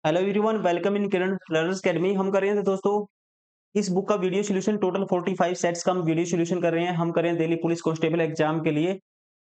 Hello everyone, welcome in Kiran learners academy. हम कर रहे हैं दोस्तों इस बुक का वीडियो सॉल्यूशन। टोटल 45 सेट्स का हम वीडियो सॉल्यूशन कर रहे हैं। हम कर रहे हैं दिल्ली पुलिस कांस्टेबल एग्जाम के लिए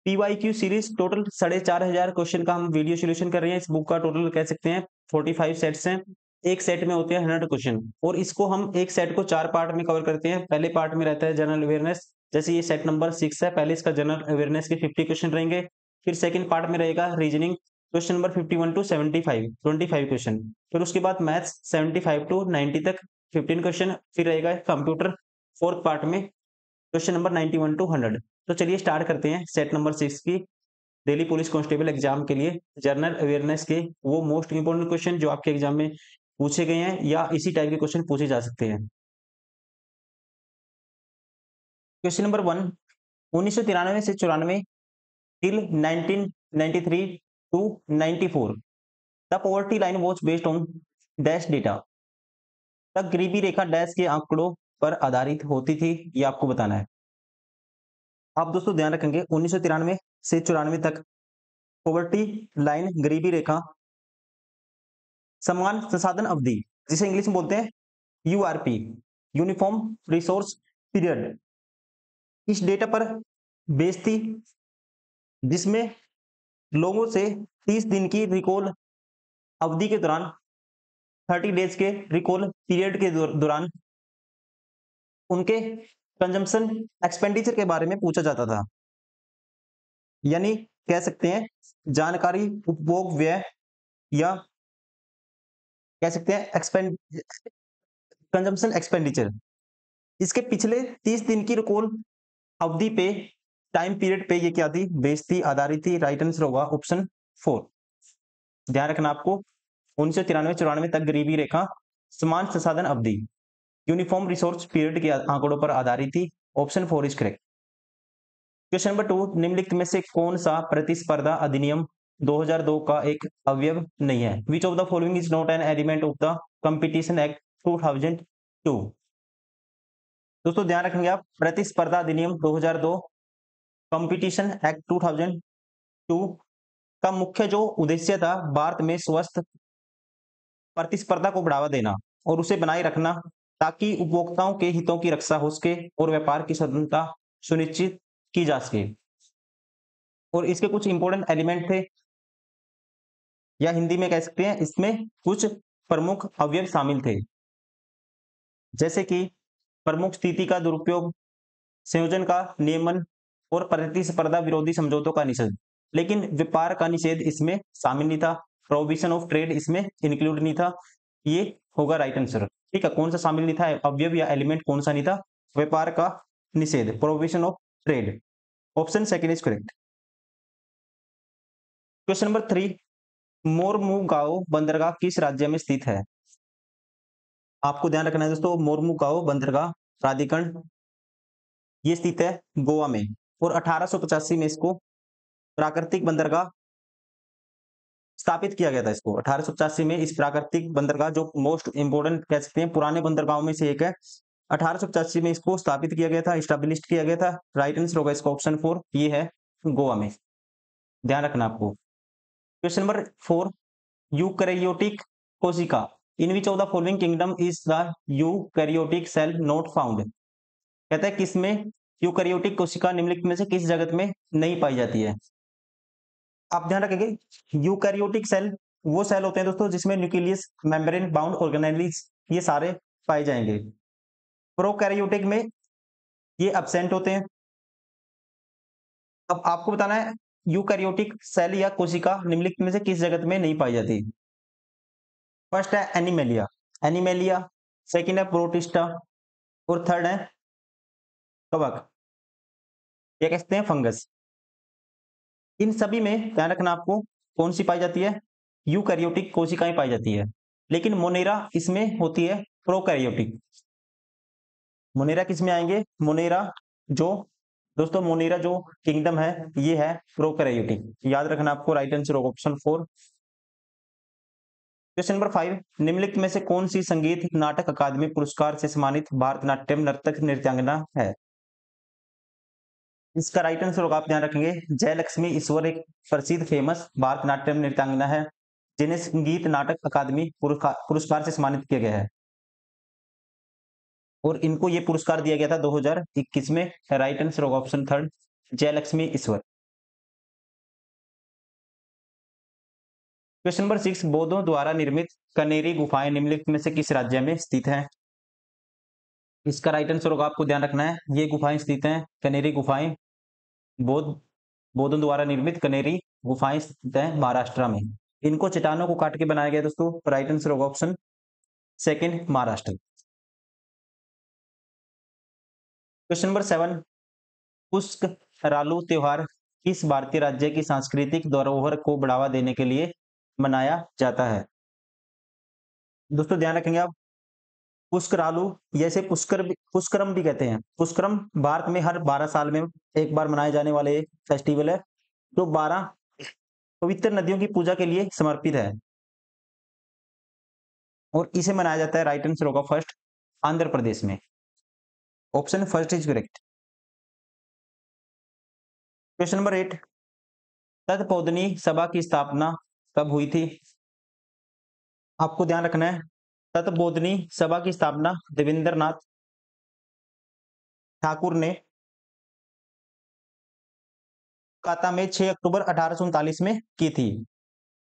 पीवाईक्यू सीरीज। टोटल 4500 क्वेश्चन का हम वीडियो सॉल्यूशन कर रहे हैं। इस बुक का टोटल कह सकते हैं 45 सेट्स हैं। एक सेट में होते हैं 100 क्वेश्चन और इसको हम एक सेट को 4 पार्ट में कवर करते हैं। पहले पार्ट में रहता है जनरल अवेयरनेस, जैसे ये सेट नंबर 6 है। पहले इसका जनरल अवेयरनेस के 50 क्वेश्चन रहेंगे। फिर सेकंड पार्ट में रहेगा reasoning, question number 51 to 75, 25 question. फिर उसके बाद मैथ्स 75 टू 90 तक 15 क्वेश्चन। फिर रहेगा कंप्यूटर फोर्थ पार्ट में, क्वेश्चन नंबर 91 टू 100। तो चलिए स्टार्ट करते हैं सेट नंबर 6 की दिल्ली पुलिस कांस्टेबल एग्जाम के लिए जनरल अवेयरनेस के वो मोस्ट इंपोर्टेंट क्वेश्चन जो आपके एग्जाम में पूछे गए हैं या इसी टाइप के क्वेश्चन पूछे जा सकते हैं। क्वेश्चन नंबर 1, 1993 से 94 till 1993 to 94 the poverty line was based on dash data. तब गरीबी रेखा डैश के आंकड़ों पर आधारित होती थी, ये आपको बताना है। आप दोस्तों ध्यान रखेंगे 1993 से 94 तक पॉवर्टी लाइन, गरीबी रेखा, समान संसाधन अवधि, जिसे इंग्लिश में बोलते हैं यूआरपी, यूनिफॉर्म रिसोर्स पीरियड, इस डेटा पर बेस्ड थी, जिसमें लोगों से 30 दिन की रिकॉल अवधि के दौरान, 30 डेज के रिकॉल पीरियड के दौरान उनके कंजम्पशन एक्सपेंडिचर के बारे में पूछा जाता था। यानी कह सकते हैं जानकारी, उपभोग व्यय, या कह सकते हैं कंजम्पशन एक्सपेंडिचर। इसके पिछले 30 दिन की रिकॉल अवधि पे, टाइम पीरियड पे ये क्या थी, बेस्ड थी, आधारित थी। राइट आंसर होगा ऑप्शन 4। ध्यान रखना आपको 1993-94 तक गरीबी रेखा समान संसाधन अवधि, यूनिफॉर्म रिसोर्स पीरियड के आंकड़ों पर आधारित थी। Option 4 is correct. Question number 2, निम्नलिखित में से कौन सा प्रतिस्पर्धा अधिनियम 2002 का एक अवयव नहीं है? Which of the following is not an element of the competition act 2002। दोस्तों ध्यान रखेंगे आप, प्रतिस्पर्धा अधिनियम 2002, कंपटीशन एक्ट 2002 का मुख्य जो उद्देश्य था भारत में स्वस्थ प्रतिस्पर्धा को बढ़ावा देना और उसे बनाए रखना, ताकि उपभोक्ताओं के हितों की रक्षा हो सके और व्यापार की स्वतंत्रता सुनिश्चित की जा सके। और इसके कुछ इंपॉर्टेंट एलिमेंट थे, या हिंदी में कह सकते हैं इसमें कुछ प्रमुख अवयव शामिल थे, जैसे कि प्रमुख स्थिति का दुरुपयोग, संयोजन का नियमन और प्रतिस्पर्धा विरोधी समझौतों का निषेध। लेकिन व्यापार का निषेध इसमें शामिल नहीं था। प्रोहिबिशन ऑफ ट्रेड इसमें इंक्लूड नहीं था। ये होगा राइट आंसर। ठीक है, कौन सा शामिल नहीं था, अवयव या एलिमेंट कौन सा नहीं था? व्यापार का निषेध, prohibition of trade. Option second is correct. Question number 3, Mormugao बंदरगाह किस राज्य में स्थित है? आपको ध्यान रखना है दोस्तों, मोरमुगाओ बंदरगाह प्राधिकरण ये स्थित है गोवा में, और 1885 में इसको प्राकृतिक बंदरगाह स्थापित किया गया था। इसको 1885 में इस प्राकृतिक बंदरगाह, जो मोस्ट इंपोर्टेंट कह सकते हैं पुराने बंदरगाहों में से एक है, 1885 में इसको स्थापित किया गया था, स्टैब्लिश किया गया था। राइट आंसर होगा इसका ऑप्शन 4, ये है गोवा में। ध्यान रखना आपको। क्वेश्चन नंबर 4, यूकैरियोटिक कोशिका in which of the following kingdom is the eukaryotic cell not found. कहता है किसमें यूकैरियोटिक कोशिका निम्नलिखित में से किस जगत में नहीं पाई जाती है? आप ध्यान रखेंगे यूकैरियोटिक सेल वो सेल होते हैं दोस्तों जिसमें न्यूक्लियस, मेम्ब्रेन बाउंड ऑर्गेनेल्स ये सारे पाए जाएंगे। प्रोकैरियोटिक में ये एब्सेंट होते हैं। अब आपको बताना है यूकैरियोटिक सेल या कोशिका निम्नलिखित में से किस जगत में नहीं पाई जाती। फर्स्ट है एनिमेलिया, एनिमेलिया, सेकंड है प्रोटिस्टा, और थर्ड है कवक, ये कहते हैं फंगस। इन सभी में ध्यान रखना आपको कौन सी पाई जाती है, यूकैरियोटिक कोशिकाएं पाई जाती है। लेकिन मोनेरा इसमें होती है प्रोकैरियोटिक। मोनेरा किस में आएंगे, मोनेरा जो दोस्तों मोनेरा जो किंगडम है ये है प्रोकैरियोटिक। याद रखना आपको, राइट आंसर होगा ऑप्शन 4। क्वेश्चन नंबर 5, निम्नलिखित में से कौन सी संगीत नाटक अकादमी पुरस्कार से सम्मानित भारतनाट्यम नर्तक नृत्यांगना है? इसका राइट आंसर होगा, आप ध्यान रखेंगे, जयलक्ष्मी ईश्वर एक प्रसिद्ध फेमस भारतनाट्यम नृत्यांगना है। जिन्हें संगीत नाटक अकादमी पुरस्कार से सम्मानित किया गया है, और इनको ये पुरस्कार दिया गया था 2021 में। राइट आंसर होगा ऑप्शन थर्ड, जयलक्ष्मी ईश्वर। क्वेश्चन नंबर 6, बौद्धों द्वारा निर्मित कनेरी गुफाएं निम्नलिखित में से किस राज्य में स्थित हैं? इसका राइट आंसर होगा, आपको ध्यान रखना है, ये गुफाएं स्थित हैं, कनेरी गुफाएं, बौद्धों द्वारा निर्मित कनेरी गुफाएं स्थित हैं महाराष्ट्र में। इनको चट्टानों को काट के बनाया गया दोस्तों। राइट आंसर होगा option second, Maharashtra. Question number 7, Pushkaralu त्योहार किस भारतीय राज्य की सांस्कृतिक धरोहर को बढ़ावा देने के लिए मनाया जाता है? दोस्तों ध्यान रखेंगे आप, पुष्करालू, जैसे पुष्करम भी कहते हैं। पुष्करम भारत में हर 12 साल में एक बार मनाए जाने वाले एक फेस्टिवल है, जो 12 पवित्र नदियों की पूजा के लिए समर्पित है, और इसे मनाया जाता है। राइट आंसर होगा फर्स्ट, आंध्र प्रदेश में। Option first is correct. Question number 8, तत्पोदनी सभा की स्थापना कब हुई थी? आपको ध्यान रखना है, तत्पोदनी सभा की स्थापना देवेंद्रनाथ ठाकुर ने कोलकाता में 6 अक्टूबर 1839 में की थी,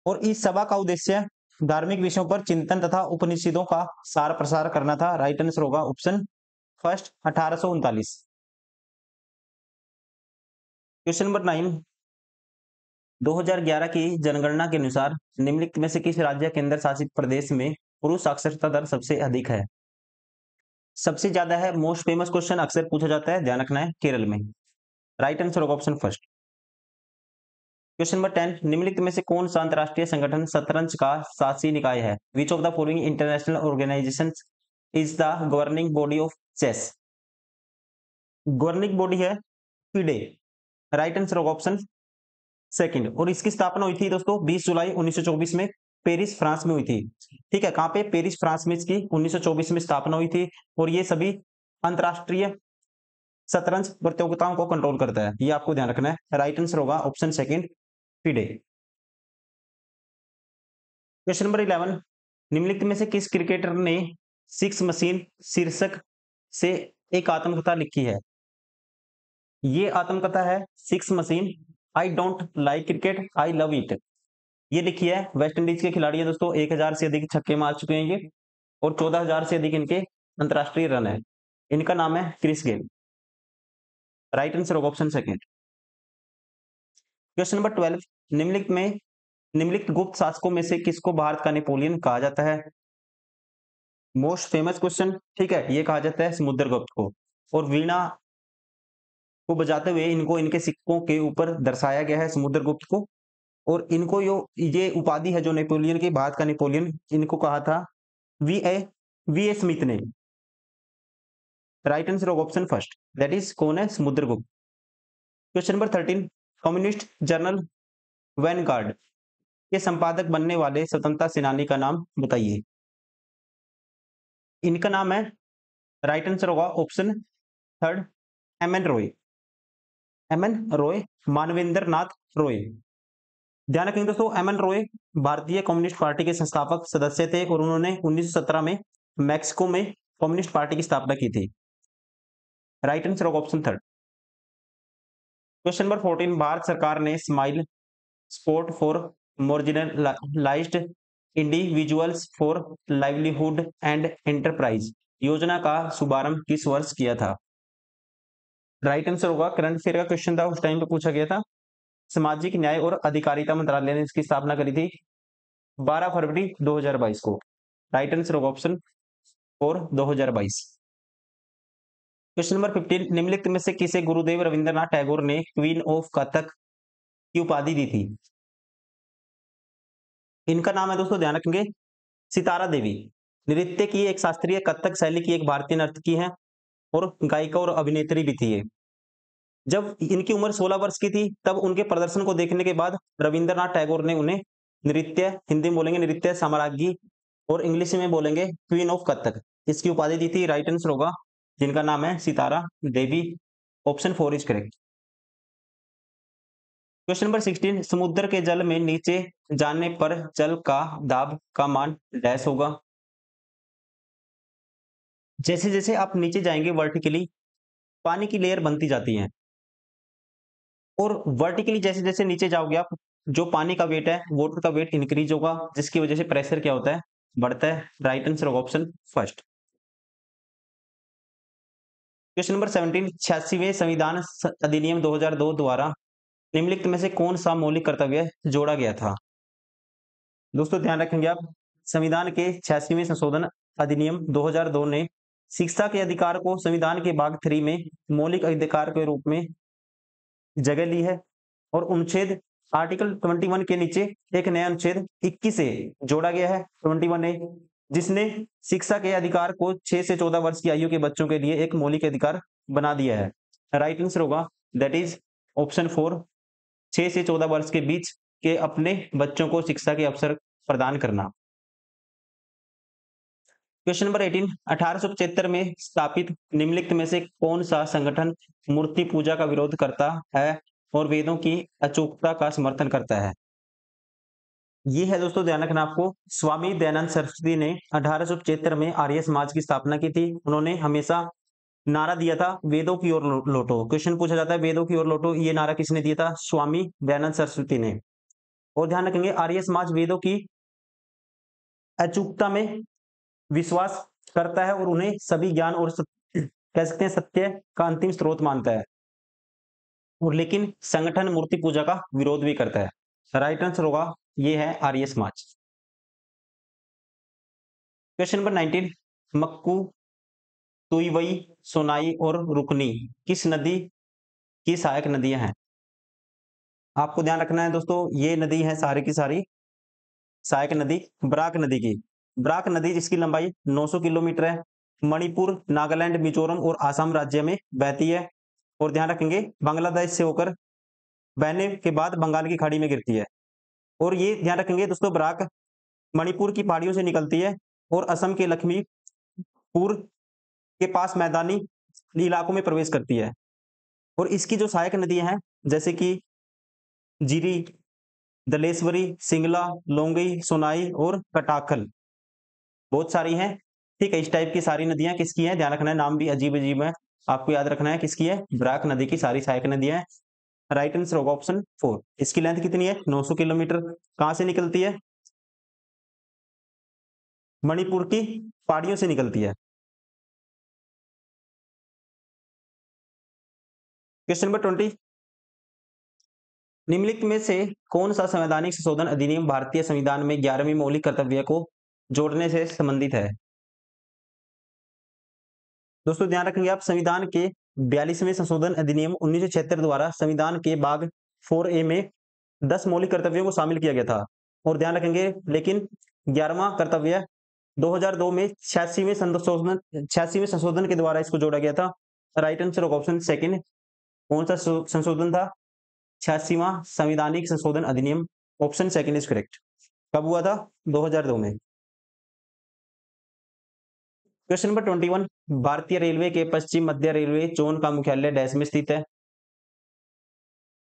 और इस सभा का उद्देश्य धार्मिक विषयों पर चिंतन तथा उपनिषदों का सार प्रसार करना था। राइट आंसर होगा ऑप्शन फर्स्ट, 1839। क्वेश्चन नंबर 9, 2011 की जनगणना के अनुसार निम्नलिखित में से किस राज्य केंद्र शासित प्रदेश में पुरुष साक्षरता दर सबसे अधिक है? सबसे ज्यादा है, मोस्ट फेमस क्वेश्चन अक्सर पूछा जाता है, ध्यान रखना है, केरल में। राइट आंसर होगा ऑप्शन फर्स्ट। क्वेश्चन नंबर 10, निम्नलिखित में से कौन सा अंतरराष्ट्रीय संगठन शतरंज का शासी निकाय है? Which of the following international organisations is the governing body of chess? Governing body है फिडे। राइट आंसर होगा ऑप्शन सेकंड, और इसकी स्थापना हुई थी दोस्तों 20 जुलाई 1924 में पेरिस फ्रांस में हुई थी। ठीक है, कहां पे? पेरिस फ्रांस में इसकी 1924 में स्थापना हुई थी, और ये सभी अंतरराष्ट्रीय शतरंज प्रतियोगिताओं को कंट्रोल करता है, ये आपको ध्यान रखना है। राइट आंसर होगा option second, FIDE. Question number 11, निम्नलिखित में से किस क्रिकेटर ने सिक्स मशीन शीर्षक से एक आत्मकथा लिखी है? ये आत्मकथा है six machine, I don't like cricket I love it. ये लिखी है वेस्ट इंडीज के खिलाड़ी है दोस्तों, 1000 से अधिक छक्के मार चुके हैं ये, और 14,000 से अधिक इनके अंतरराष्ट्रीय रन है। इनका नाम है क्रिस गेल। राइट आंसर होगा ऑप्शन सेकंड। क्वेश्चन नंबर 12, निम्नलिखित गुप्त शासकों में से किसको भारत का नेपोलियन कहा जाता है? मोस्ट फेमस क्वेश्चन, ठीक है, ये कहा जाता है समुद्रगुप्त को, और वीणा को बजाते हुए इनको इनके सिक्कों के ऊपर दर्शाया गया है समुद्रगुप्त को, और इनको ये उपाधि है जो नेपोलियन की, भारत का नेपोलियन, इनको कहा था वी ए स्मिथ ने। राइट आंसर होगा ऑप्शन फर्स्ट, दैट इज कौन है? Samudragupta. Question number 13, communist journal Vanguard के संपादक बनने वाले स्वतंत्रता सेनानी का नाम बताइए। इनका नाम है, राइट आंसर होगा option third, M N Roy. M N Roy, Manvendra Nath Roy. ध्यान रखेंगे दोस्तों, एम एन रॉय भारतीय कम्युनिस्ट पार्टी के संस्थापक सदस्य थे, और उन्होंने 1917 में मैक्सिको में कम्युनिस्ट पार्टी की स्थापना की थी। राइट आंसर होगा option third. Question number 14, Bharat सरकार ने smile sport for marginalised individuals for livelihood and enterprise योजना का शुभारंभ किस वर्ष किया था? राइट आंसर होगा, करंट अफेयर का क्वेश्चन था, उस टाइम पे पूछा गया था। सामाजिक न्याय और अधिकारिता मंत्रालय ने इसकी स्थापना करी थी 12 फरवरी 2022 को। राइट आंसर होगा ऑप्शन फोर, 2022। क्वेश्चन नंबर 15, निम्नलिखित में से किसे गुरुदेव रविंद्रनाथ टैगोर ने क्वीन ऑफ कथक की उपाधि दी थी? इनका नाम है दोस्तों, ध्यान रखेंगे, सितारा देवी। नृत्य की एक शास्त्रीय कथक शैली की एक भारतीय नर्तकी है, और गायिका और अभिनेत्री भी थी ये। जब इनकी उम्र 16 वर्ष की थी, तब उनके प्रदर्शन को देखने के बाद रविंद्रनाथ टैगोर ने उन्हें नृत्य, हिंदी में बोलेंगे नृत्य साम्राज्ञी, और इंग्लिश में बोलेंगे क्वीन ऑफ कथक, इसकी उपाधि दी थी। राइट आंसर होगा, जिनका नाम है Sitara Devi. Option four is correct. Question number 16, समुद्र के जल में नीचे जाने पर जल का दाब का मान डैश होगा। जैसे जैसे आप नीचे जाएंगे वर्टिकली पानी की लेयर बनती जाती है, और वर्टिकली जैसे जैसे नीचे जाओगे आप, जो पानी का वेट है वाटर का वेट इंक्रीज होगा, जिसकी वजह से प्रेशर क्या होता है, बढ़ता है। राइट आंसर होगा ऑप्शन फर्स्ट। क्वेश्चन नंबर 17, 86वें संविधान अधिनियम 2002 द्वारा निम्नलिखित में से कौन सा मौलिक कर्तव्य जोड़ा गया था। दोस्तों ध्यान रखेंगे आप, संविधान के 86वें संशोधन अधिनियम 2002 ने शिक्षा के अधिकार को संविधान के भाग 3 में मौलिक अधिकार के रूप में जगह ली है, और अनुच्छेद आर्टिकल 21 के नीचे एक नया अनुच्छेद 21 से जोड़ा गया है 21A, जिसने शिक्षा के अधिकार को 6 से 14 वर्ष की आयु के बच्चों के लिए एक मौलिक अधिकार बना दिया है। राइट आंसर होगा दैट इज ऑप्शन 4, 6 से 14 वर्ष के बीच के अपने बच्चों को शिक्षा के अवसर प्रदान करना। क्वेश्चन नंबर 18, 1875 में स्थापित निम्नलिखित में से कौन सा संगठन मूर्ति पूजा का विरोध करता है और वेदों की अचूकता का समर्थन करता है। ये है दोस्तों, ध्यान रखना आपको, स्वामी दयानंद सरस्वती ने 1875 में आर्य समाज की स्थापना की थी। उन्होंने हमेशा नारा दिया था वेदों की ओर लौटो। क्वेश्चन पूछा जाता है वेदों की ओर लौटो, ये नारा किसने दिया था, स्वामी दयानंद सरस्वती ने। और ध्यान रखेंगे आर्य समाज वेदों की अचूकता में विश्वास करता है और उन्हें सभी ज्ञान और कह सकते हैं सत्य का अंतिम स्रोत मानता है, और लेकिन संगठन मूर्ति पूजा का विरोध भी करता है। राइट आंसर होगा ये है आर्य समाज। क्वेश्चन नंबर 19, मक्कू, तुईवई, सोनाई और रुकनी किस नदी की सहायक नदियां हैं। आपको ध्यान रखना है दोस्तों, ये नदी है सारी की सारी सहायक नदी बराक नदी की। बराक नदी जिसकी लंबाई 900 किलोमीटर है, मणिपुर, नागालैंड, मिजोरम और आसाम राज्य में बहती है, और ध्यान रखेंगे बांग्लादेश से होकर बहने के बाद बंगाल की खाड़ी में गिरती है। और ये ध्यान रखेंगे दोस्तों बराक मणिपुर की पहाड़ियों से निकलती है और असम के लक्ष्मीपुर के पास मैदानी इलाकों में प्रवेश करती है। और इसकी जो सहायक नदियां हैं जैसे कि जीरी, दलेश्वरी, सिंगला, लोंगई, सोनाई और कटाखल, बहुत सारी हैं। ठीक है, इस टाइप की सारी नदियां किसकी हैं, ध्यान रखना है, नाम भी अजीब अजीब है, आपको याद रखना है किसकी है, बराक नदी की सारी सहायक नदियां हैं। राइट आंसर होगा ऑप्शन 4। इसकी लेंथ कितनी है, 900 किलोमीटर। कहां से निकलती है, मणिपुर की पहाड़ियों से निकलती है। क्वेश्चन नंबर 20, निम्नलिखित में से कौन सा संवैधानिक संशोधन अधिनियम भारतीय संविधान में 11वीं मौलिक कर्तव्य को जोड़ने से संबंधित है। दोस्तों ध्यान रखेंगे आप, संविधान के 42वें संशोधन अधिनियम 1976 द्वारा संविधान के भाग 4A में 10 मौलिक कर्तव्यों को शामिल किया गया था। और ध्यान रखेंगे लेकिन 11वां कर्तव्य 2002 में 86वें संशोधन के द्वारा इसको जोड़ा गया था। राइट आंसर होगा ऑप्शन सेकंड। कौन सा संशोधन था, 86वां संविधानिक संशोधन अधिनियम, ऑप्शन सेकंड इज करेक्ट। कब हुआ था, 2002 में। क्वेश्चन नंबर 21, भारतीय रेलवे के पश्चिम मध्य रेलवे जोन का मुख्यालय डैश में स्थित है।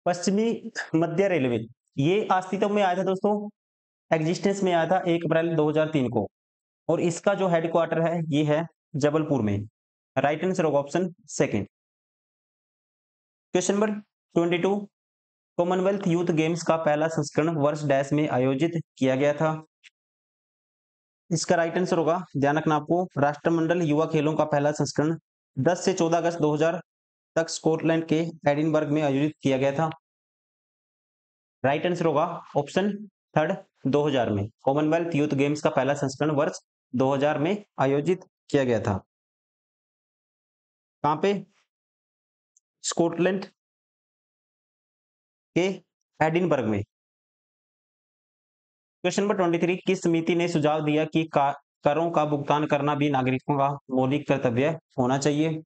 पश्चिमी मध्य रेलवे ये अस्तित्व में आया था दोस्तों, एग्जिस्टेंस में आया था 1 अप्रैल 2003 को, और इसका जो हेडक्वार्टर है ये है जबलपुर में। राइट आंसर होगा option second. Question number 22, Commonwealth youth games का पहला संस्करण वर्ष डैश में आयोजित किया गया था। इसका राइट आंसर होगा, ध्यान रखना आपको, राष्ट्रमंडल युवा खेलों का पहला संस्करण 10 से 14 अगस्त 2000 तक स्कॉटलैंड के एडिनबर्ग में आयोजित किया गया था। राइट आंसर होगा ऑप्शन थर्ड, 2000 में कॉमनवेल्थ यूथ गेम्स का पहला संस्करण वर्ष 2000 में आयोजित किया गया था। कहां पे, स्कॉटलैंड के एडिनबर्ग में। क्वेश्चन नंबर 23, किस समिति ने सुझाव दिया कि करों का भुगतान करना भी नागरिकों का मौलिक कर्तव्य होना चाहिए।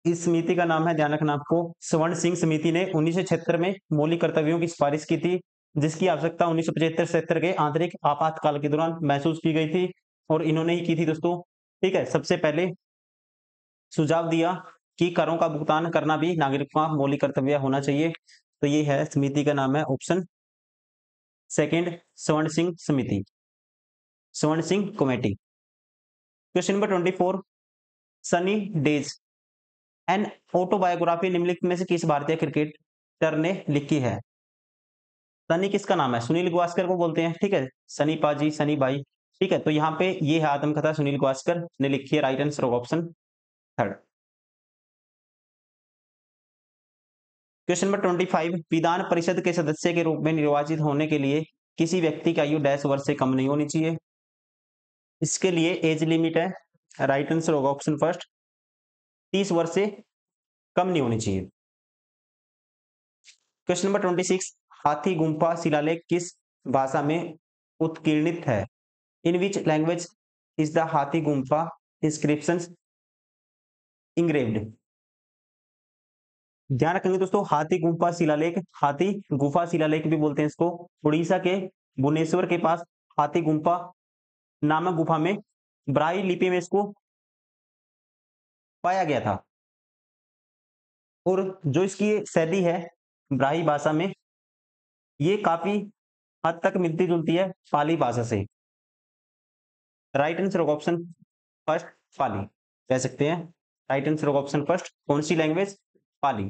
इस समिति का नाम है, ध्यान रखना आपको, स्वर्ण सिंह समिति ने 1976 में मौलिक कर्तव्यों की सिफारिश की थी, जिसकी आवश्यकता 1975-76 के आंतरिक आपातकाल के दौरान महसूस की गई थी, और इन्होंने ही की थी दोस्तों। ठीक है, सबसे पहले सुझाव दिया कि करों का भुगतान करना भी नागरिकों का मौलिक कर्तव्य होना चाहिए। तो ये है समिति का नाम है ऑप्शन सेकंड स्वर्ण सिंह समिति, स्वर्ण Singh committee. Question number 24, Sunny days an autobiography निम्नलिखित में से किस भारतीय क्रिकेटर ने लिखी है? सनी किसका नाम है? सुनील गावस्कर को बोलते हैं, ठीक है, सनी पाजी, सनी भाई, ठीक है। तो यहाँ पे ये है आत्मकथा, सुनील गावस्कर ने लिखी है, राइट आंसर होगा option third. Question number 25, Vidhan Parishad के सदस्य के रूप में निर्वाचित होने के लिए किसी व्यक्ति की आयु 10 वर्ष से कम नहीं होनी चाहिए। इसके लिए एज लिमिट है, राइट आंसर होगा ऑप्शन फर्स्ट 30 वर्ष से कम नहीं होनी चाहिए। क्वेश्चन नंबर 26, हाथी गुम्फा शिलालेख किस भाषा में उत्कीर्णित है? इन विच लैंग्वेज इज द हाथी गुम्फा इंस्क्रिप्शन इंग्रेव्ड? ध्यान रखेंगे दोस्तों, हाथी गुफा शिलालेख, हाथी गुफा शिलालेख भी बोलते हैं इसको, उड़ीसा के भुवनेश्वर के पास हाथी गुफा नामक गुफा में ब्राह्मी लिपि में इसको पाया गया था। और जो इसकी शैली है ब्राह्मी भाषा में, ये काफी हद तक मिलती जुलती है पाली भाषा से। राइट आंसर होगा ऑप्शन फर्स्ट पाली, कह सकते हैं। राइट आंसर होगा ऑप्शन फर्स्ट, कौन सी लैंग्वेज? पाली।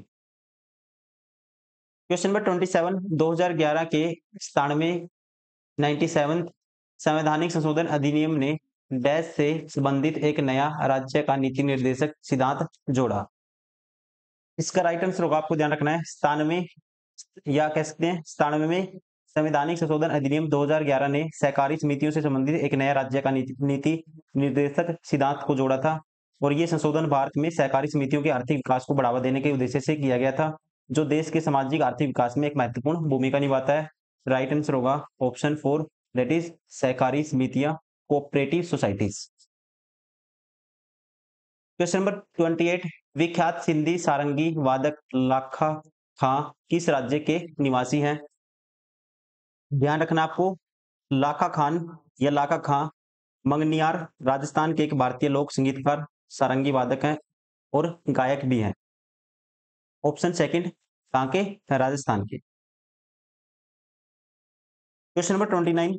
क्वेश्चन नंबर 27, 2011 के 97 संवैधानिक संशोधन अधिनियम ने डैश से संबंधित एक नया राज्य का नीति निर्देशक सिद्धांत जोड़ा। इसका राइट आंसर होगा, आपको ध्यान रखना है, 97 या कह सकते हैं 97 में संवैधानिक संशोधन अधिनियम 2011 ने सहकारी समितियों से संबंधित एक नया राज्य का नीति निर्देशक सिद्धांत को जोड़ा था। और ये संशोधन भारत में सहकारी समितियों के आर्थिक विकास को बढ़ावा देने के उद्देश्य से किया गया था, जो देश के सामाजिक आर्थिक विकास में एक महत्वपूर्ण भूमिका निभाता है। राइट आंसर होगा ऑप्शन 4, दैट इज सहकारी समितियां, कोऑपरेटिव सोसाइटीज। क्वेश्चन नंबर 28, विख्यात सिंधी सारंगी वादक लाखा खां किस राज्य के निवासी हैं? ध्यान रखना आपको, लाखा खान या लाखा खां मंगनियार राजस्थान के एक भारतीय लोक संगीतकार, सारंगी वादक हैं और गायक भी हैं। ऑप्शन सेकंड, कहां के? राजस्थान के। क्वेश्चन नंबर 29,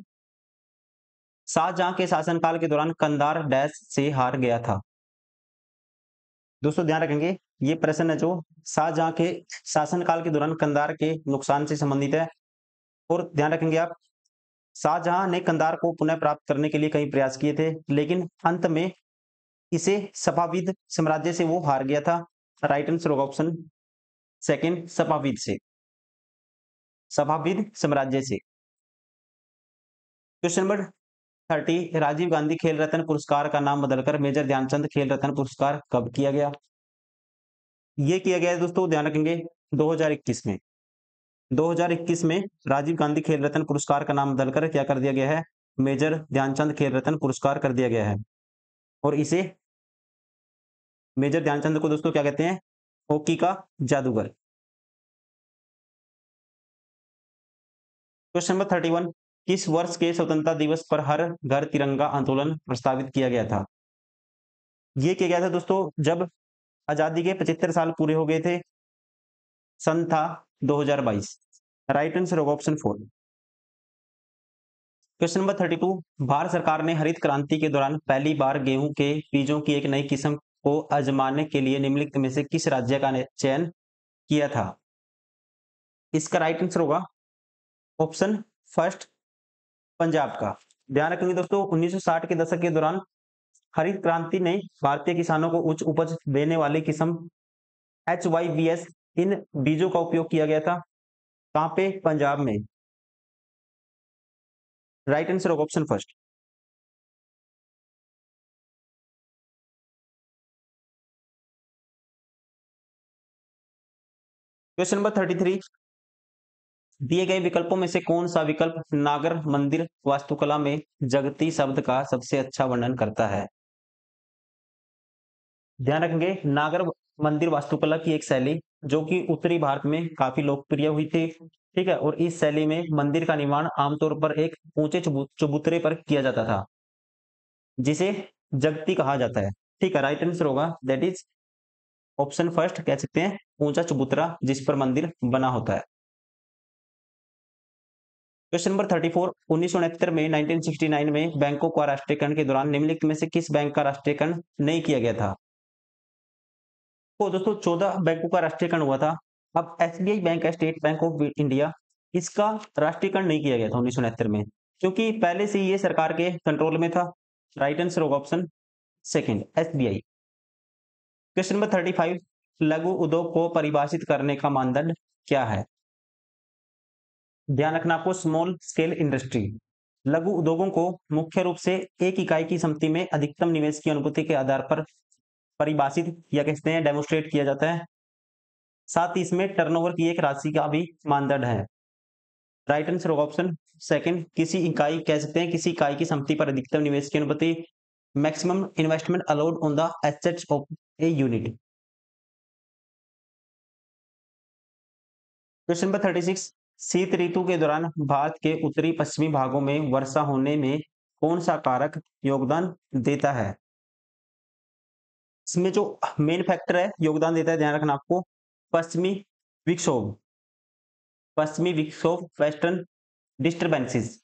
शाहजहां के शासनकाल के दौरान कंधार डैश से हार गया था। दोस्तों ध्यान रखेंगे, ये प्रश्न है जो शाहजहां के शासनकाल के दौरान कंधार के नुकसान से संबंधित है। और ध्यान रखेंगे आप, शाहजहां ने कंधार को पुनः प्राप्त करने के लिए कई प्रयास किए थे, लेकिन अंत में इसे सफाविद साम्राज्य से वो हार गया था। राइट आंसर होगा ऑप्शन सेकंड, सफाविद से, सफाविद साम्राज्य से। क्वेश्चन नंबर 30, राजीव गांधी खेल रत्न पुरस्कार का नाम बदलकर मेजर ध्यानचंद खेल रत्न पुरस्कार कब किया गया? ये किया गया है दोस्तों, ध्यान रखेंगे 2021 में। 2021 में राजीव गांधी खेल रत्न पुरस्कार का नाम बदलकर क्या कर दिया गया है? मेजर ध्यानचंद खेल रत्न पुरस्कार कर दिया गया है। और इसे मेजर ध्यानचंद को दोस्तों क्या कहते हैं? हॉकी का जादूगर। क्वेश्चन नंबर 31, किस वर्ष के स्वतंत्रता दिवस पर हर घर तिरंगा आंदोलन प्रस्तावित किया गया था? ये किया गया था दोस्तों जब आजादी के 75 साल पूरे हो गए थे, सन था 2022। राइट आंसर होगा ऑप्शन 4। क्वेश्चन नंबर 32, भारत सरकार ने हरित क्रांति के दौरान पहली बार गेहूं के बीजों की एक नई किस्म को आजमाने के लिए निम्नलिखित में से किस राज्य का चयन किया था? इसका राइट आंसर होगा ऑप्शन फर्स्ट, पंजाब का। ध्यान रखेंगे दोस्तों, 1960 के दशक के दौरान हरित क्रांति ने भारतीय किसानों को उच्च उपज देने वाली किस्म HYBS इन बीजों का उपयोग किया गया था। कहां पे? पंजाब में। राइट आंसर होगा ऑप्शन फर्स्ट। क्वेश्चन नंबर 33, दिए गए विकल्पों में से कौन सा विकल्प नागर मंदिर वास्तुकला में जगती शब्द का सबसे अच्छा वर्णन करता है? ध्यान रखेंगे, नागर मंदिर वास्तुकला की एक शैली जो कि उत्तरी भारत में काफी लोकप्रिय हुई थी, ठीक है। और इस शैली में मंदिर का निर्माण आमतौर पर एक ऊंचे चबूतरे पर किया जाता था, जिसे जगती कहा जाता है, ठीक है। राइट आंसर होगा दैट इज ऑप्शन फर्स्ट, कह सकते हैं ऊंचा चबूतरा जिस पर मंदिर बना होता है। क्वेश्चन नंबर 34, 1969 में 1969 में बैंकों का राष्ट्रीयकरण के दौरान निम्नलिखित में से किस बैंक का राष्ट्रीयकरण नहीं किया गया था? तो दोस्तों 14 बैंकों का राष्ट्रीयकरण हुआ था। अब एसबीआई बैंक है, स्टेट बैंक ऑफ इंडिया, इसका राष्ट्रीयकरण नहीं किया गया था 1969 में, क्योंकि पहले से ही ये सरकार के कंट्रोल में था। राइट आंसर होगा option second, SBI. Question number 35, लघु उद्योग को परिभाषित करने का मानदंड क्या है? ध्यान रखना आपको, स्मॉल स्केल इंडस्ट्री। लघु उद्योगों को मुख्य रूप से एक इकाई की संपत्ति में अधिकतम निवेश की अनुभूति के आधार पर परिभाषित या कहते हैं डेमोस्ट्रेट किया जाता है। साथ ही इसमें टर्नओवर की एक राशि का भी मानदंड है। राइट आंसर होगा ऑप्शन सेकंड, किसी इकाई कह सकते हैं किसी इकाई की संपत्ति पर अधिकतम निवेश की अनुमति, maximum investment allowed on the assets of a unit. Question number 36, शीत ऋतु के दौरान भारत के उत्तरी पश्चिमी भागों में वर्षा होने में कौन सा कारक योगदान देता है? इसमें जो मेन फैक्टर है योगदान देता है, ध्यान रखना आपको, पश्चिमी विक्षोभ। पश्चिमी विक्षोभ, वेस्टर्न डिस्टर्बेंसेस।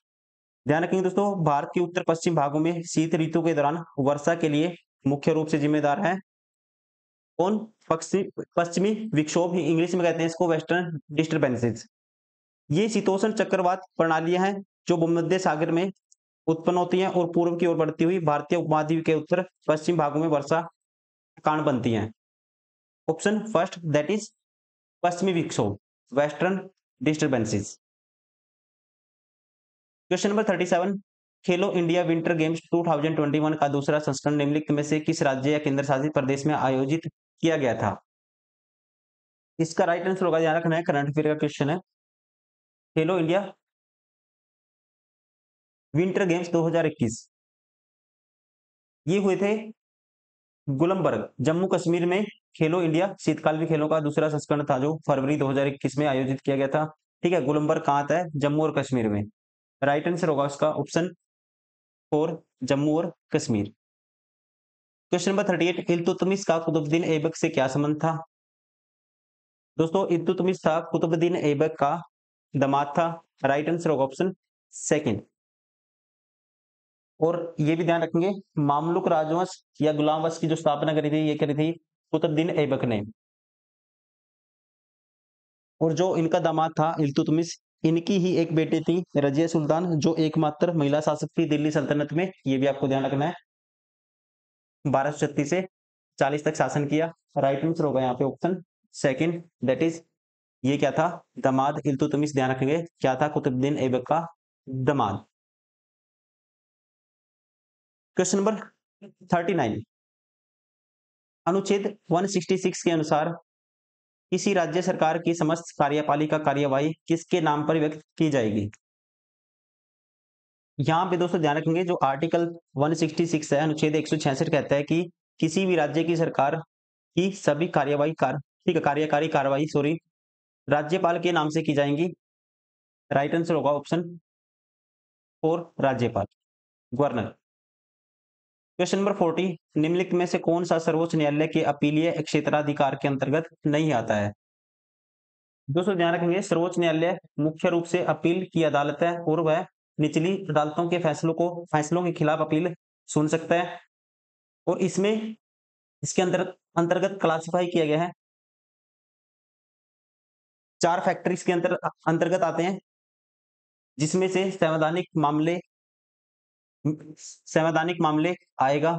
ध्यान रखेंगे दोस्तों, भारत के उत्तर पश्चिम भागों में शीत ऋतु के दौरान वर्षा के लिए मुख्य रूप से जिम्मेदार है कौन? पश्चिमी विक्षोभ, इंग्लिश में कहते हैं इसको वेस्टर्न डिस्टर्बेंसेस। ये शीतोष्ण चक्रवात प्रणालियां हैं जो भूमध्य सागर में उत्पन्न होती हैं और पूर्व की ओर बढ़ती हुई भारतीय उपमहाद्वीप के उत्तर पश्चिम भागों में वर्षा कारण बनती हैं। ऑप्शन फर्स्ट, दैट इज पश्चिमी विक्षोभ, वेस्टर्न डिस्टर्बेंसेस। क्वेश्चन नंबर 37, खेलो इंडिया विंटर गेम्स 2021 का दूसरा संस्करण निम्नलिखित में से किस राज्य या केंद्र शासित प्रदेश में आयोजित किया गया था? इसका राइट आंसर होगा, ध्यान रखना है, करंट अफेयर का क्वेश्चन है। खेलो इंडिया विंटर गेम्स 2021 ये हुए थे गुलमबर्ग, जम्मू कश्मीर में। खेलो इंडिया शीतकालीन खेलों का दूसरा संस्करण था जो फरवरी 2021 में आयोजित किया गया था। ठीक है, गुलमबर्ग कहाँ आता है? जम्मू और कश्मीर में। राइट आंसर होगा उसका ऑप्शन फोर, जम्मू और कश्मीर। क्वेश्चन नंबर 38, इल्तुतमिश का कुतुबुद्दीन ऐबक से क्या संबंध था? दोस्तों इल्तुतमिश था कुतुबुद्दीन ऐबक का दामाद था। राइट आंसर होगा ऑप्शन सेकंड। और ये भी ध्यान रखेंगे, मामलुक राजवंश या गुलाम वंश की जो स्थापना करी थी ये करी थी कुतुबुद्दीन ऐबक ने। और जो इनका दामाद था इल्तुतमिश, इनकी ही एक बेटी थी रजिया सुल्तान, जो एकमात्र महिला शासक थी दिल्ली सल्तनत में। ये भी आपको ध्यान रखना है। 1236 से 40 तक शासन किया। राइट आंसर होगा यहाँ पे ऑप्शन सेकंड, दैट इज ये क्या था? दामाद इल्तुतमिश। ध्यान रखेंगे क्या था? कुतुबुद्दीन ऐबक का दामाद। क्वेश्चन नंबर 39, अनुच्छेद 166 के अनुसार किसी राज्य सरकार की समस्त कार्यपालिका कार्यवाही किसके नाम पर व्यक्त की जाएगी? यहाँ पे दोस्तों ध्यान रखेंगे, जो आर्टिकल 166 है, अनुच्छेद 166 कहता है कि किसी भी राज्य की सरकार की सभी ठीक है, कार्यकारी कार्रवाई राज्यपाल के नाम से की जाएंगी। राइट आंसर होगा ऑप्शन फोर, राज्यपाल, गवर्नर। क्वेश्चन नंबर 40, निम्नलिखित में से कौन सा सर्वोच्च न्यायालय के अपीलीय क्षेत्राधिकार के अंतर्गत नहीं आता है? दोस्तों ध्यान रखेंगे, सर्वोच्च न्यायालय मुख्य रूप से अपील की अदालत है और वह निचली अदालतों के फैसलों के खिलाफ अपील सुन सकता है। और इसमें इसके अंतर्गत क्लासिफाई किया गया है, चार फैक्टर इसके अंतर्गत आते हैं, जिसमें से संवैधानिक मामले आएगा,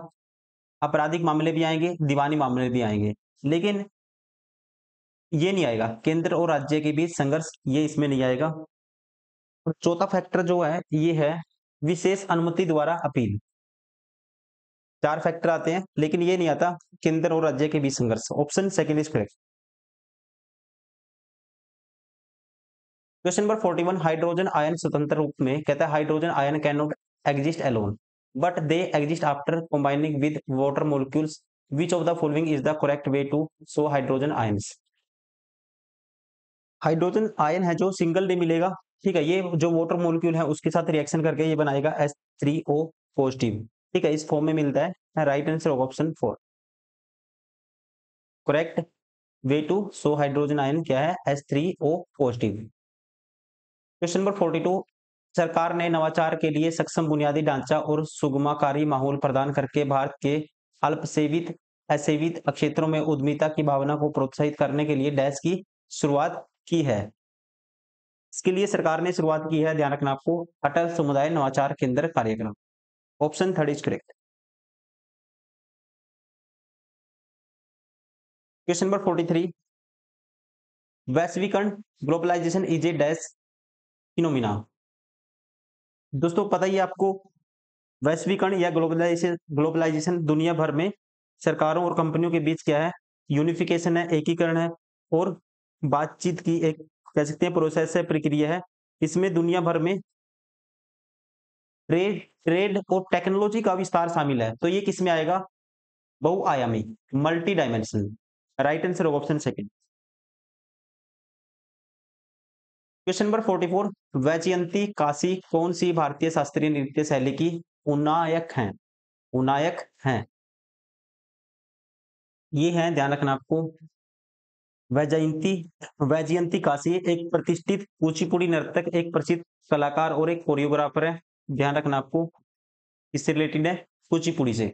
आपराधिक मामले भी आएंगे, दीवानी मामले भी आएंगे, लेकिन ये नहीं आएगा केंद्र और राज्य के बीच संघर्ष, ये इसमें नहीं आएगा। और चौथा फैक्टर जो है ये है विशेष अनुमति द्वारा अपील। चार फैक्टर आते हैं लेकिन ये नहीं आता केंद्र और राज्य के बीच संघर्ष। Option second is correct. Question number 41, hydrogen ion स्वतंत्र रूप में कहता है hydrogen ion can not exist alone but they exist after combining with water molecules, which of the following is the correct way to show hydrogen ions? Hydrogen ion है जो single नहीं मिलेगा, ठीक है, ये जो वाटर मॉलिक्यूल है उसके साथ रिएक्शन करके ये बनाएगा H3O पॉजिटिव, ठीक है, इस फॉर्म में मिलता है। राइट आंसर होगा option four, correct way to show hydrogen ion क्या है? H3O positive. क्वेश्चन नंबर 42, सरकार ने नवाचार के लिए सक्षम बुनियादी ढांचा और सुगमकारी माहौल प्रदान करके भारत के अल्पसेवित असेवित क्षेत्रों में उद्यमिता की भावना को प्रोत्साहित करने के लिए डैश की शुरुआत की है। इसके लिए सरकार ने शुरुआत की है, ध्यान रखना आपको, अटल समुदाय नवाचार केंद्र कार्यक्रम। Option third is correct. Question number 43, वैश्वीकरण globalisation is a dash phenomena. दोस्तों पता ही है आपको, वैश्वीकरण या ग्लोबलाइजेशन दुनिया भर में सरकारों और कंपनियों के बीच क्या है, यूनिफिकेशन है, एकीकरण है और बातचीत की एक कह सकते हैं प्रोसेस है, प्रक्रिया है। इसमें दुनिया भर में ट्रेड ट्रेड और टेक्नोलॉजी का विस्तार शामिल है। तो ये किस में आएगा, बहुआयामी, multi dimensional. Right answer option second. Question number 44, Vyjayanthi Kashi कौन सी भारतीय शास्त्रीय नृत्य शैली की उन्नायक हैं? उन्नायक हैं, ये है, ध्यान रखना आपको। वैजयंती वैजयंती काशी एक प्रतिष्ठित कुचिपुड़ी नर्तक, एक प्रसिद्ध कलाकार और एक कोरियोग्राफर है। ध्यान रखना आपको, इससे रिलेटेड है कुचिपुड़ी से।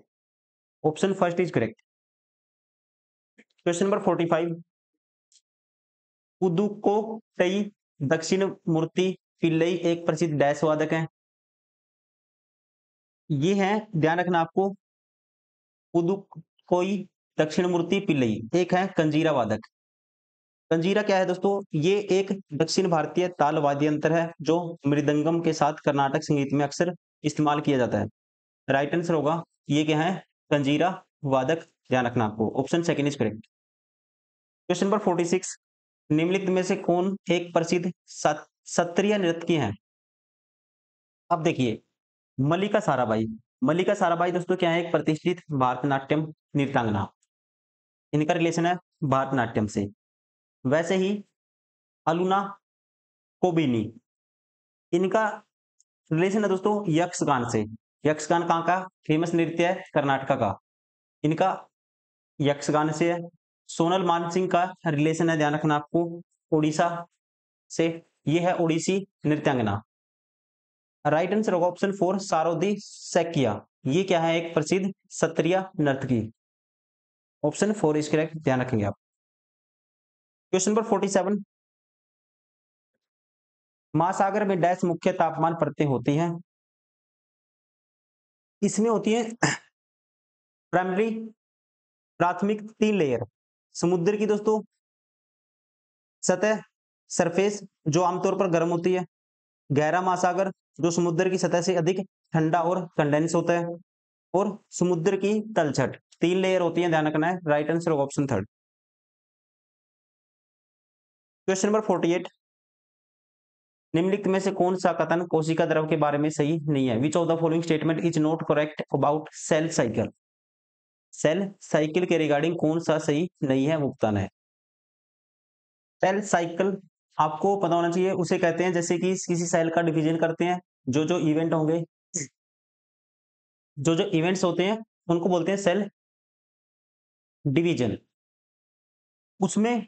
Option first is correct. Question number 45, Pudukkottai दक्षिण मूर्ति पिल्लई एक प्रसिद्ध डैश वादक है। ये है, ध्यान रखना आपको, पुदुकोई दक्षिण मूर्ति पिल्लई एक है कंजीरा वादक। कंजीरा क्या है दोस्तों, ये एक दक्षिण भारतीय ताल वाद्य यंत्र है जो मृदंगम के साथ कर्नाटक संगीत में अक्सर इस्तेमाल किया जाता है। राइट आंसर होगा ये क्या है, कंजीरा वादक। ध्यान रखना आपको, option second is correct. Question number 46, निम्नलिखित में से कौन एक प्रसिद्ध सत्रिय नृत्यकी है? अब देखिए, मल्लिका साराभाई। मल्लिका साराभाई दोस्तों क्या है, एक प्रतिष्ठित भारतनाट्यम नृत्यांगना। इनका रिलेशन है भारतनाट्यम से। वैसे ही अलुना कोबिनी, इनका रिलेशन है दोस्तों यक्षगान से। यक्षगान कहाँ का फेमस नृत्य है, कर्नाटका का। इनका यक्षगान से है। सोनल मानसिंह का रिलेशन है, ध्यान रखना आपको, उड़ीसा से। ये है उड़ीसी नृत्यांगना। राइट आंसर होगा ऑप्शन फोर, सारोदी सैकिया। ये क्या है, एक प्रसिद्ध सत्रिय नर्तकी। ऑप्शन फोर इज करेक्ट, ध्यान रखेंगे आप। क्वेश्चन नंबर 47, महासागर में डैश मुख्य तापमान परतें होती हैं? इसमें होती है प्राइमरी, प्राथमिक 3 लेयर। समुद्र की दोस्तों सतह, सरफेस, जो आमतौर पर गर्म होती है। गहरा महासागर, जो समुद्र की सतह से अधिक ठंडा और कंडेंस होता है। और समुद्र की तलछट, 3 लेयर होती है, ध्यान रखना है। राइट आंसर होगा ऑप्शन थर्ड। क्वेश्चन नंबर 48, निम्नलिखित में से कौन सा कथन कोशिका द्रव के बारे में सही नहीं है? Which of the following statement is not correct about cell cycle? Cell cycle के रिगार्डिंग कौन सा सही नहीं है, भुगतान है। सेल साइकिल आपको पता होना चाहिए, उसे कहते हैं जैसे कि किसी सेल का डिवीजन करते हैं, जो जो इवेंट होंगे, जो जो इवेंट्स होते हैं उनको बोलते हैं सेल डिवीजन। उसमें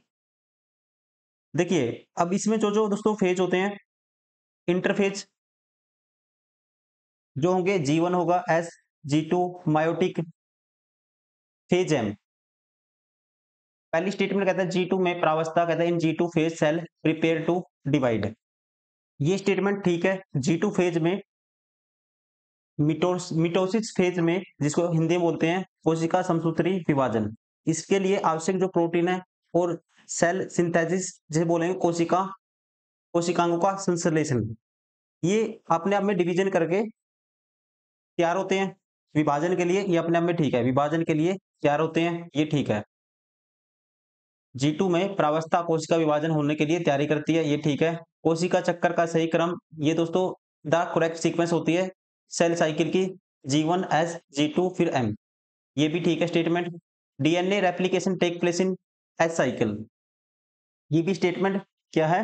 देखिए, अब इसमें जो जो दोस्तों फेज होते हैं, इंटरफेज जो होंगे, G1 होगा S, G2 meiotic, phase M. पहली स्टेटमेंट कहता है G2 में प्रावस्था, कहता है in G2 phase cell prepare to divide. ये स्टेटमेंट ठीक है। G2 फेज में मिटोसिस फेज में, जिसको हिंदी में बोलते हैं कोशिका समसूत्री विभाजन, इसके लिए आवश्यक जो प्रोटीन है और सेल सिंथेसिस जिसे बोलेंगे कोशिकांगों का संश्लेषण, ये अपने आप में डिवीजन करके तैयार होते हैं विभाजन के लिए। ये अपने आप में ठीक है, विभाजन के लिए तैयार होते हैं, ये ठीक है। G2 में प्रावस्था कोशिका विभाजन होने के लिए तैयारी करती है, ये ठीक है। कोशिका चक्कर का सही क्रम, ये दोस्तों द करेक्ट सीक्वेंस होती है सेल साइकिल की, G1 S, G2 फिर M, ये भी ठीक है statement. DNA replication take place in S cycle, ये भी स्टेटमेंट क्या है,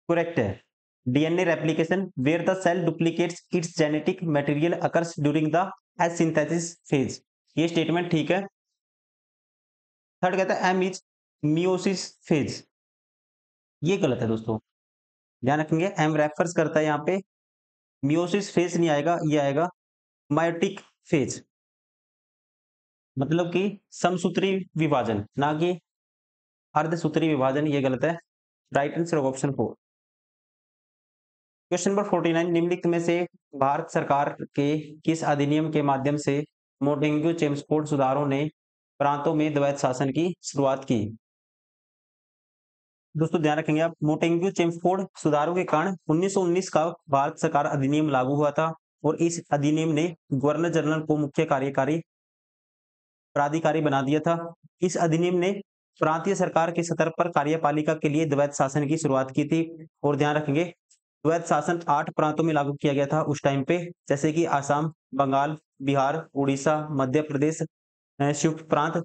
करेक्ट है। DNA replication where the cell duplicates its genetic material occurs during the S synthesis phase, ये स्टेटमेंट ठीक है। थर्ड कहता है एम इज मियोसिस फेज, ये गलत है दोस्तों, ध्यान रखेंगे। एम रेफर्स करता है यहाँ पे मियोसिस फेज नहीं आएगा, ये आएगा मायोटिक फेज, मतलब कि समसूत्री विभाजन, ना कि अर्धसूत्री विभाजन, ये गलत है। Right answer option 4। Question number 49, निम्नलिखित में से भारत सरकार के किस अधिनियम के माध्यम से मोंटेग्यू चेम्सफोर्ड सुधारों ने प्रांतों में द्वैत शासन की शुरुआत की? दोस्तों ध्यान रखेंगे आप, मोंटेग्यू चेम्सफोर्ड सुधारों के कारण 1919 का भारत सरकार अधिनियम लागू हुआ था और इस अधिनियम ने गवर्नर जनरल को मुख्य कार्यकारी प्राधिकारी बना दिया था। इस अधिनियम ने प्रांतीय सरकार के स्तर पर कार्यपालिका के लिए द्वैत शासन की शुरुआत की थी। और ध्यान रखेंगे, द्वैत शासन 8 प्रांतों में लागू किया गया था उस टाइम पे, जैसे कि आसाम, बंगाल, बिहार, उड़ीसा, मध्य प्रदेश, संयुक्त प्रांत,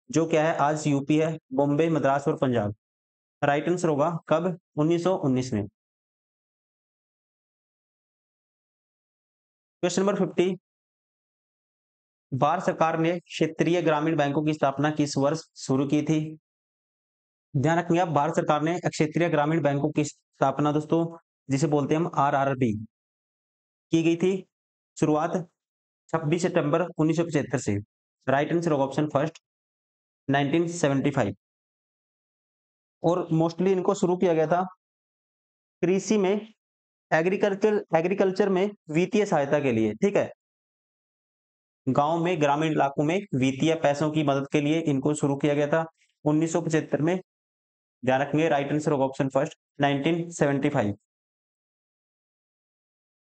जो क्या है आज यूपी है, बॉम्बे, मद्रास और पंजाब। राइट आंसर होगा कब? 1919 में। क्वेश्चन नंबर 50, भारत सरकार ने क्षेत्रीय ग्रामीण बैंकों की स्थापना किस वर्ष शुरू की थी? ध्यान रखेंगे आप, भारत सरकार ने क्षेत्रीय ग्रामीण बैंकों की स्थापना दोस्तों, जिसे बोलते हैं हम आरआरबी, की गई थी। शुरुआत 26 सितंबर 1975 से। Right answer option first 1975। और मोस्टली इनको शुरू किया गया था कृषि में, एग्रीकल्चर में वित्तीय सहायता के लिए, ठीक है। गांव में, ग्रामीण इलाकों में वित्तीय पैसों की मदद के लिए इनको शुरू किया गया था 1975 में। ध्यान रखेंगे, राइट आंसर ऑप्शन फर्स्ट 1975।